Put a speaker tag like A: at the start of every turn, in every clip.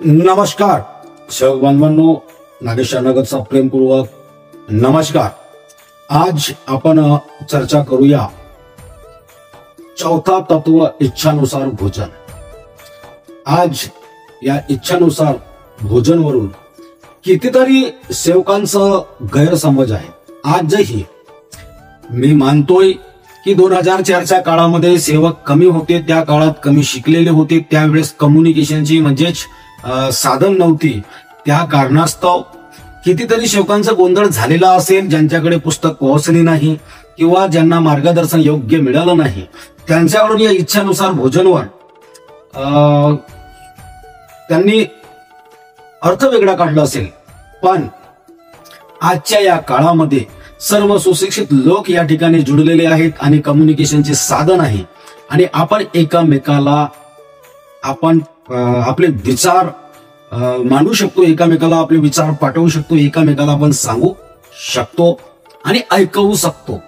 A: नमस्कार सेवक बांधवांनो, नागेश नगरचा प्रेमपूर्वक नमस्कार। आज आपण चर्चा करूया चौथा तत्व इच्छानुसार भोजन। आज या इच्छानुसार भोजन वरून कितीतरी सेवकांचं गैरसमज आहे। आजही मी मानतोय की 2004च्या काळामध्ये सेवक कमी होते, त्या काळात कमी शिकलेले होते, त्यावेळेस कम्युनिकेशनची म्हणजेच साधन नव्हती, त्या कारणास्तव कितीतरी सेवकांचा गोंधळ झालेला असेल। ज्यांच्याकडे पुस्तक पोहोचले नाही किंवा ज्यांना मार्गदर्शन योग्य मिळालं नाही, त्यांच्याकडून या इच्छानुसार भोजनवर त्यांनी अर्थ वेगळा काढला असेल। पण आजच्या या काळामध्ये सर्व सुशिक्षित लोक या ठिकाणी जुळलेले आहेत आणि कम्युनिकेशनचे साधन आहे आणि आपण एकमेकाला आपले विचार मांडू शकतो, एकमेकाला आपले विचार पाठवू शकतो, एकमेकाला आपण सांगू शकतो आणि ऐकवू शकतो।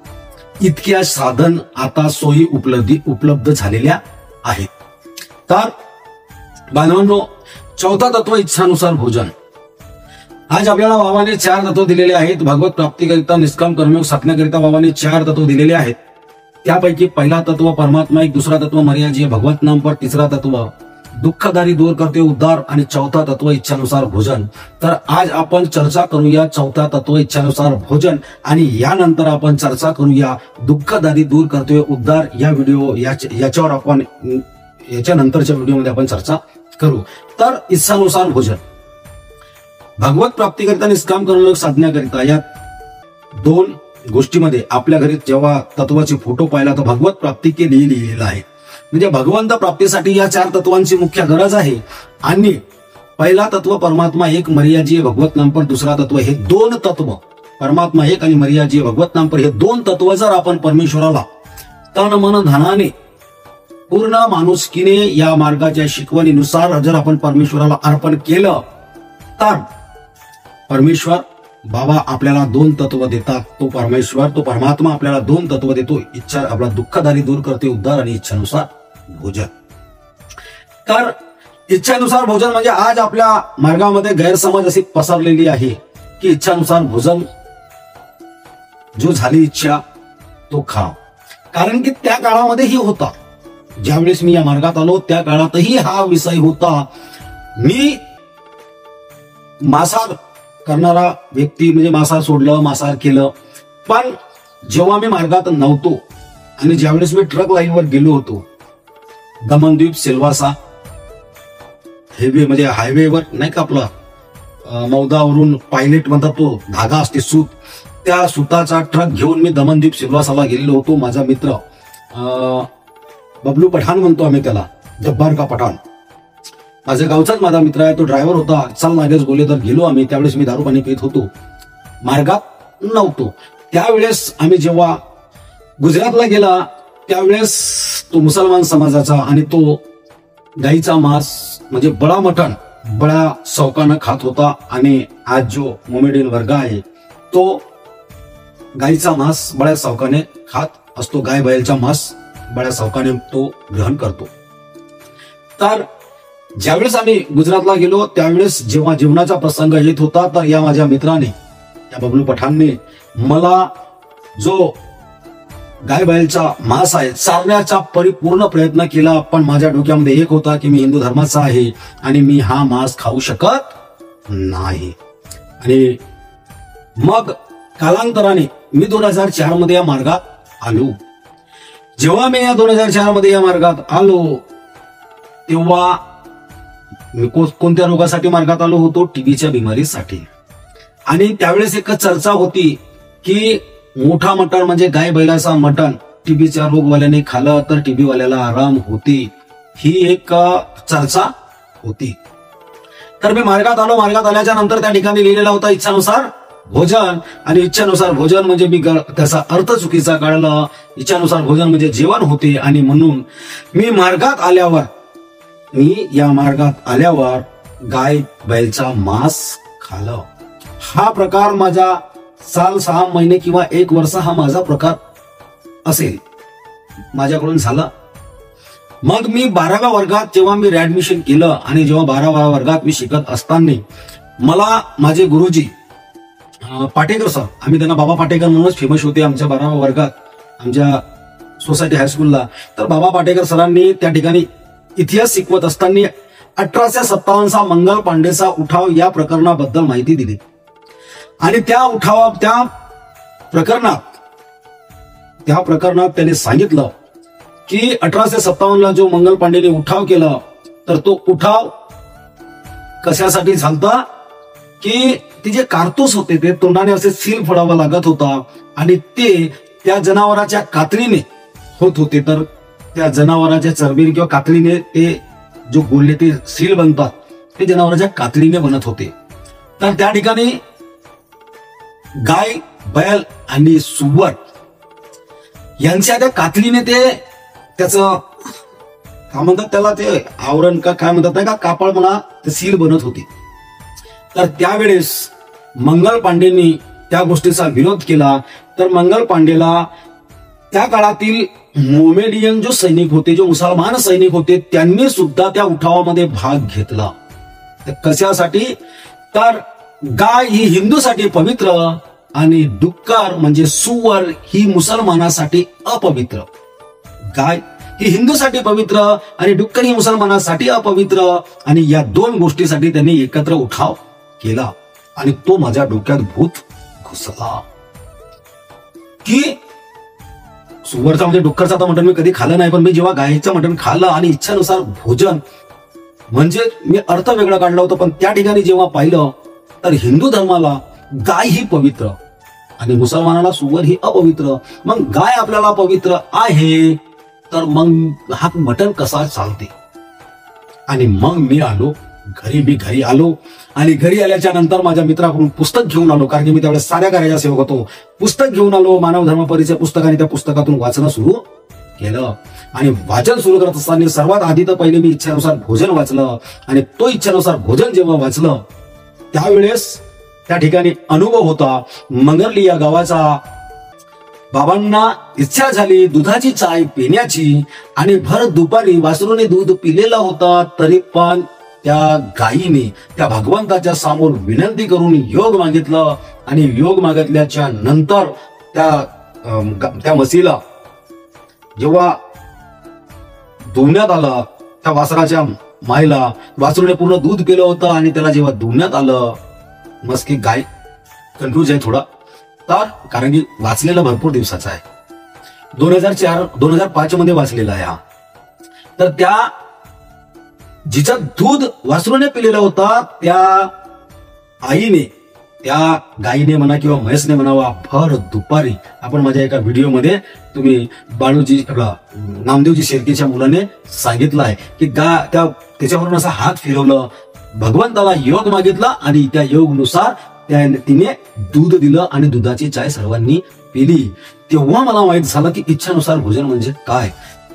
A: इतक्या साधन आता सोयी उपलब्ध झालेल्या आहेत। तर बांधवांनो, चौथा तत्व इच्छानुसार भोजन। आज आपल्याला बाबांनी 4 तत्व दिलेले आहेत। भगवत प्राप्तीकरिता निष्काम कर्मयोग साधण्याकरिता बाबांनी 4 तत्व दिलेले आहेत। त्यापैकी पहिला तत्व परमात्मा एक, दुसरा तत्व मर्यादा भगवत नाम पर, तिसरा तत्व दुःखदारी दूर करते उद्धार आणि चौथा तत्व इच्छानुसार भोजन। तर आज आपण चर्चा करूया चौथा तत्व इच्छानुसार भोजन आणि यानंतर आपण चर्चा करूया दुःखदारी दूर करते उद्धार। या व्हिडिओ याच्यावर आपण याच्यानंतरच्या व्हिडिओमध्ये आपण चर्चा करू। तर इच्छानुसार भोजन, भगवत प्राप्तीकरिता निष्काम कर्मयोग साधण्याकरिता या 2 गोष्टीमध्ये आपल्या घरी जेव्हा तत्वाचे फोटो पाहिला तर भगवत प्राप्ती के लिए लिहिलेलं आहे। म्हणजे भगवंत प्राप्तीसाठी या 4 तत्वांची मुख्य गरज आहे। आणि पहिला तत्व परमात्मा एक, मर्यादा भगवत नाम पर, दुसरा तत्व, हे 2 तत्व परमात्मा एक आणि मर्यादा भगवत नाम पर, हे 2 तत्व जर आपण परमेश्वराला तन मन धनाने पूर्ण माणुसकीने या मार्गाच्या शिकवणीनुसार जर आपण परमेश्वराला अर्पण केलं तर परमेश्वर बाबा आपल्याला 2 तत्व देतात। तो परमेश्वर, तो परमात्मा आपल्याला 2 तत्व देतो। इच्छा आपला दुःखदारी दूर करते उद्धार आणि इच्छानुसार भोजन। तर इच्छानुसार भोजन म्हणजे आज आपल्या मार्गामध्ये गैरसमज अशी पसरलेली आहे की इच्छानुसार भोजन, जो झाली इच्छा तो खा। कारण की त्या काळामध्येही होता, ज्यावेळेस मी या मार्गात आलो त्या काळातही हा विषय होता। मी मांसाहार करणारा व्यक्ती, म्हणजे मांसाहार सोडलं, मांसाहार केलं। पण जेव्हा मी मार्गात नव्हतो आणि ज्यावेळेस मी ट्रक लाईनवर गेलो होतो, दमनद्वीप सिल्वासा हेवे म्हणजे हायवेवर नाही का, आपला मौदावरून पायलट म्हणतात तो धागा असते सूत, त्या सुताचा ट्रक घेऊन मी दमनद्वीप सिल्वासाला गेलेलो होतो। माझा मित्र बबलू पठाण म्हणतो आम्ही त्याला, जब्बार का पठाण, माझ्या गावचाच माझा मित्र आहे, तो ड्रायव्हर होता। चल नागेश बोले तर गेलो आम्ही। त्यावेळेस मी दारू पाणी पित होतो, मार्गात नव्हतो। त्यावेळेस आम्ही जेव्हा गुजरातला गेला त्यावेळेस तो मुसलमान समाजाचा आणि तो गाईचा मांस म्हणजे बडा मटण बड्या शौकानं खात होता। आणि आज जो मोमेडियन वर्ग आहे तो गाईचा मांस बड्या शौकाने खात असतो, गाय बैलचा मांस बड्या शौकाने तो ग्रहण करतो। तर ज्यावेळेस आम्ही गुजरातला गेलो त्यावेळेस जेव्हा जेवणाचा प्रसंग येत होता तर या माझ्या मित्राने, या बबलू पठाणने मला जो गाय बैलचा मांस आहे चारण्याचा परिपूर्ण प्रयत्न केला। पण माझ्या डोक्यामध्ये एक होता की मी हिंदू धर्माचा आहे आणि मी हा मांस खाऊ शकत नाही। आणि मग कालांतराने मी 2004 मध्ये या मार्गात आलो। जेव्हा मी या 2004 मध्ये या मार्गात आलो तेव्हा मी कोणत्या रोगासाठी मार्गात आलो होतो? टीबीच्या बिमारीसाठी। आणि त्यावेळेस एक चर्चा होती की मोठा मटण म्हणजे गाय बैलाचा मटण टीबीच्या रोगवाल्याने खाल्लं तर टीबी वाल्याला आराम होती, ही एक चर्चा होती। तर मी मार्गात आलो। मार्गात आल्याच्या नंतर त्या ठिकाणी लिहिलेला होता इच्छानुसार भोजन। आणि इच्छानुसार भोजन म्हणजे मी त्याचा अर्थ चुकीचा काढला। इच्छानुसार भोजन म्हणजे जेवण होते आणि म्हणून मी या मार्गात आल्यावर गाय बैलचा मांस खाल्लं। हा प्रकार माझा 6 महिने किंवा 1 वर्ष हा माझा प्रकार असेल माझ्याकडून झाला। मग मी 12व्या वर्गात जेव्हा मी ऍडमिशन केलं आणि जेव्हा 12व्या वर्गात मी शिकत असताना मला माझे गुरुजी पाटेकर सर, आम्ही त्यांना बाबा पाटेकर म्हणूनच फेमस होते आमच्या 12व्या वर्गात आमच्या सोसायटी हायस्कूलला. तर बाबा पाटेकर सरांनी त्या ठिकाणी इतिहास शिकवत असताना 1857चा मंगल पांडेचा उठाव या प्रकरणाबद्दल माहिती दिली. आणि त्या प्रकरणात त्यांनी सांगितलं की 1857ला जो मंगल पांडेने उठाव केला तर तो उठाव कशासाठी झालता की ते जे कारतूस होते ते तोंडाने असे सील फोडावा लागत होता आणि ते त्या जनावराच्या कातडीने होत होते. तर त्या जनावराच्या चरबीने किंवा कातडीने ते जो गोल्ले ते सील बनतात ते जनावराच्या कातडीने बनत होते. तर त्या ठिकाणी गाय, बैल आणि सुवर यांच्या त्या कातडीने ते त्याचं काय म्हणतात त्याला, ते आवरण का काय म्हणतात नाही का, कापड म्हणा, ते सील बनत होती. तर त्यावेळेस मंगल पांडेंनी त्या गोष्टीचा विरोध केला. तर मंगल पांडेला त्या काळातील मोमेडियन जो सैनिक होते, जो मुसलमान सैनिक होते, त्यांनी सुद्धा त्या उठावामध्ये भाग घेतला. कशासाठी, तर गाय ही हिंदूसाठी पवित्र आणि डुक्कर म्हणजे सुवर ही मुसलमानासाठी अपवित्र. गाय ही हिंदूसाठी पवित्र आणि डुक्कर ही मुसलमानासाठी अपवित्र, आणि या दोन गोष्टीसाठी त्यांनी एकत्र उठाव केला. आणि तो माझ्या डोक्यात भूत घुसला की सुवरचा म्हणजे डुक्करचा तर मटण मी कधी खाल्लं नाही, पण मी जेव्हा गायीचं मटण खाल्लं आणि इच्छानुसार भोजन म्हणजे मी अर्थ वेगळा काढला होता. पण त्या ठिकाणी जेव्हा पाहिलं तर हिंदू धर्माला गाय ही पवित्र आणि मुसलमानाला सुवर ही अपवित्र. मग गाय आपल्याला पवित्र आहे तर मग हा मटण कसा चालते. आणि मग मी घरी आलो आणि घरी आल्याच्या नंतर माझ्या मित्राकडून पुस्तक घेऊन आलो, कारण की मी त्यावेळेस साध्या कार्याचा सेवक होतो. पुस्तक घेऊन आलो, मानव धर्म परिचय पुस्तक, आणि त्या पुस्तकातून वाचणं सुरू केलं. आणि वाचन सुरू करत असताना सर्वात आधी तर पहिले मी इच्छानुसार भोजन वाचलं. आणि तो इच्छानुसार भोजन जेव्हा वाचलं त्यावेळेस त्या ठिकाणी अनुभव होता. मंगरली या गावाचा बाबांना इच्छा झाली दुधाची चाय पिण्याची, आणि भर दुपारी वासरूने दूध पिलेला होता, तरी पण त्या गायीने त्या भगवंताच्या विनंती करून योग मागितलं. आणि योग मागितल्याच्या नंतर त्या म्हशीला जेव्हा धुण्यात आलं, त्या वासराच्या मायला वासरूने पूर्ण दूध पिलं होतं आणि त्याला जेव्हा धुण्यात आलं, मस्की गाय कन्फ्यूज आहे थोडा, तर कारण की वाचलेला भरपूर दिवसाचा आहे, 2005 मध्ये वाचलेला आहे हा. तर त्या जिचं दूध वासरूने पिलेलं होता त्या आईने, त्या गायीने म्हणा किंवा म्हैसने म्हणावा, भर दुपारी, आपण माझ्या एका व्हिडिओमध्ये तुम्ही बाळूजी नामदेवजी शेळकेच्या मुलाने सांगितलं आहे की त्याच्यावरून असा हात फिरवलं, भगवंताला योग मागितला आणि त्या योगनुसार तिने दूध दिलं आणि दुधाची चाय सर्वांनी पिली. तेव्हा मला माहित झालं की इच्छानुसार भोजन म्हणजे काय.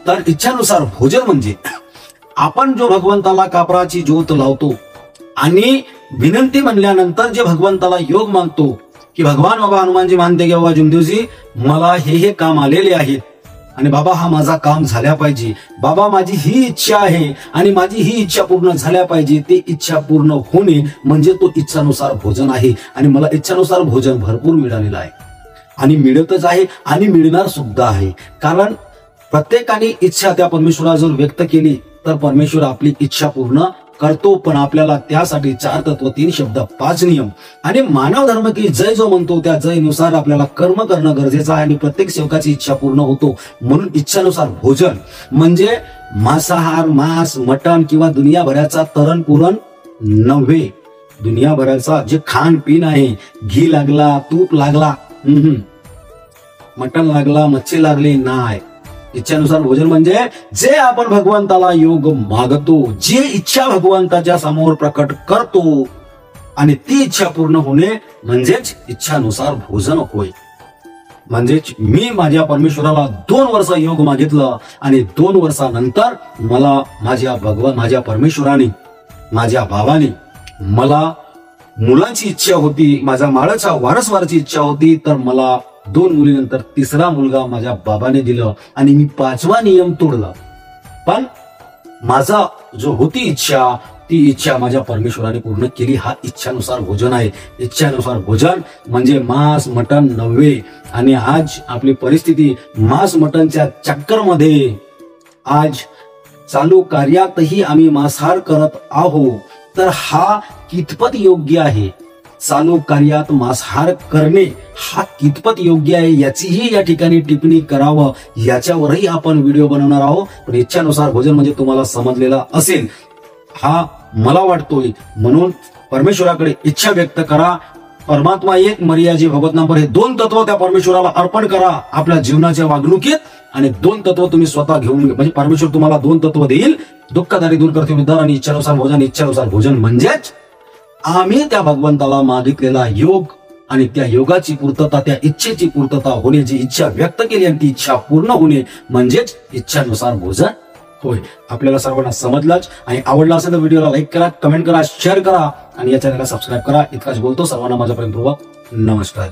A: तर इच्छानुसार भोजन म्हणजे आपण जो भगवंताला कापराची ज्योत लावतो आणि विनंती म्हणल्यानंतर जे भगवंताला योग मागतो की भगवान बाबा हनुमानजी मानते की बाबा जुमदेवजी मला हे काम आलेले आहेत आणि बाबा हा माझा काम झाल्या पाहिजे, बाबा माझी ही इच्छा आहे आणि माझी ही इच्छा पूर्ण झाल्या पाहिजे. ते इच्छा पूर्ण होणे म्हणजे तो इच्छानुसार भोजन आहे. आणि मला इच्छानुसार भोजन भरपूर मिळालेलं आहे आणि मिळतच आहे आणि मिळणार सुद्धा आहे. कारण प्रत्येकाने इच्छा त्या परमेश्वरा जर व्यक्त केली तर परमेश्वर आपली इच्छा पूर्ण करतो. पण आपल्याला त्यासाठी 4 तत्व, 3 शब्द, 5 नियम आणि मानव धर्म की जय जो म्हणतो त्या जयनुसार आपल्याला कर्म करणं गरजेचं आहे. आणि प्रत्येक सेवकाची इच्छा पूर्ण होतो. म्हणून इच्छानुसार भोजन म्हणजे मांसाहार, मांस, मटण किंवा दुनियाभराचा तरण पुरण नव्हे. दुनियाभराचा जे खाण पिण आहे, घी लागला, तूप लागला, मटण लागला, मच्छी लागली नाही. इच्छानुसार भोजन म्हणजे जे आपण भगवंताला योग मागतो, जे इच्छा भगवंताच्या समोर प्रकट करतो आणि ती इच्छा पूर्ण होणे म्हणजेच इच्छानुसार भोजन होय. म्हणजेच मी माझ्या परमेश्वराला 2 वर्ष योग मागितलं आणि 2 वर्षानंतर मला माझ्या परमेश्वराने, माझ्या भावाने मला मुलाची इच्छा होती, माझ्या माळाच्या वारसवाराची इच्छा होती. तर मला 2 मुलीनंतर 3रा मुलगा माझ्या बाबाने दिलं आणि मी 5वा नियम तोडला. पण माझा जो होती इच्छा ती इच्छा माझ्या परमेश्वराने पूर्ण केली. हा इच्छानुसार भोजन आहे. इच्छानुसार भोजन म्हणजे मांस मटण नव्हे. आणि आज आपली परिस्थिती मांस मटणच्या चक्करमध्ये आज चालू कार्यातही आम्ही मांसाहार करत आहोत. तर हा कितपत योग्य आहे? चालू कार्यात मांसाहार करणे हा कितपत योग्य आहे याचीही या ठिकाणी टिप्पणी करावं, याच्यावरही आपण व्हिडिओ बनवणार आहोत. पण इच्छानुसार भोजन म्हणजे तुम्हाला समजलेला असेल हा मला वाटतोय. म्हणून परमेश्वराकडे इच्छा व्यक्त करा. परमात्मा एक, मर्या जी भगवत नाम पर, हे दोन तत्व त्या परमेश्वराला अर्पण करा आपल्या जीवनाच्या वागणुकीत. आणि दोन तत्व तुम्ही स्वतः घेऊन, म्हणजे परमेश्वर तुम्हाला दोन तत्व देईल, दुःखदारी दूर करते उद्धार आणि इच्छानुसार भोजन. इच्छानुसार भोजन म्हणजेच आम्ही त्या भगवंताला मागितलेला योग आणि त्या योगाची पूर्तता, त्या इच्छेची पूर्तता होणे, जी इच्छा व्यक्त केली आणि ती इच्छा पूर्ण होणे म्हणजेच इच्छानुसार भोजन होय. आपल्याला सर्वांना समजलंच. आणि आवडला असेल तर व्हिडिओला लाईक करा, कमेंट करा, शेअर करा आणि या चॅनलला सबस्क्राईब करा. इतकाच बोलतो. सर्वांना माझ्या प्रेमपूर्वक नमस्कार.